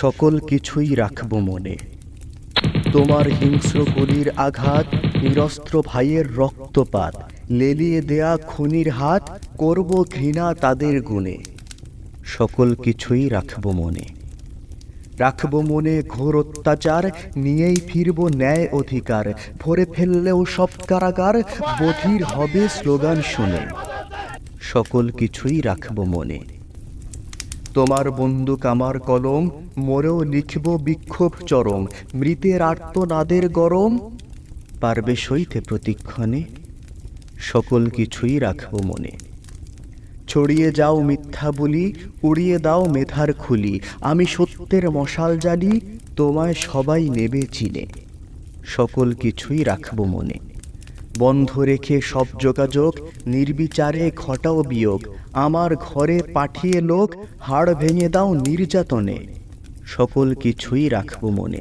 সকল কিছুই রাখব মনে। তোমার হিংস্র কলির আঘাত, নিরস্ত্র ভাইয়ের রক্তপাত, লেলিয়ে দেয়া খুনির হাত, করব ঘৃণা তাদের গুণে। সকল কিছুই রাখব মনে। রাখব মনে ঘোর অত্যাচার, নিয়েই ফিরব ন্যায় অধিকার। ভরে ফেললেও সব কারাগার, বধির হবে স্লোগান শুনে। সকল কিছুই রাখব মনে। তোমার বন্দুক আমার কলম, মোরেও লিখব বিক্ষোভ চরম। মৃতের আর্তনাদের গরম, পারবে সইতে প্রতিক্ষণে। সকল কিছুই রাখব মনে। ছড়িয়ে যাও মিথ্যা বলি, উড়িয়ে দাও মেধার খুলি। আমি সত্যের মশাল জ্বালি, তোমায় সবাই নেবে চিনে। সকল কিছুই রাখব মনে। বন্ধ রেখে সব যোগাযোগ, নির্বিচারে ঘটাও বিয়োগ। আমার ঘরে পাঠিয়ে লোক, হাড় ভেঙে দাও নির্যাতনে। সকল কিছুই রাখব মনে।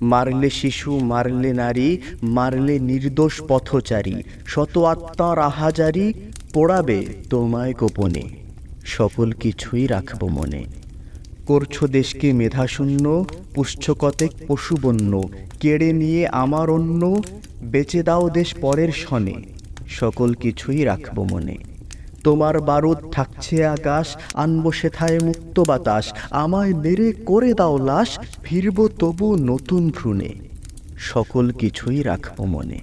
মারলে শিশু, মারলে নারী, মারলে নির্দোষ পথচারী। শত আত্মার আহাজারি, পোড়াবে তোমায় গোপনে। সকল কিছুই রাখব মনে। করছো দেশকে মেধাশূন্য, পুষ্ছ কতেক পশুবন্য। কেড়ে নিয়ে আমার অন্য, বেচে দাও দেশ পরের শনে। সকল কিছুই রাখব মনে। তোমার বারুদ থাকছে আকাশ, আনবো সেথায় মুক্ত বাতাস। আমায় মেরে করে দাও লাশ, ফিরব তবু নতুন ভ্রূণে। সকল কিছুই রাখব মনে।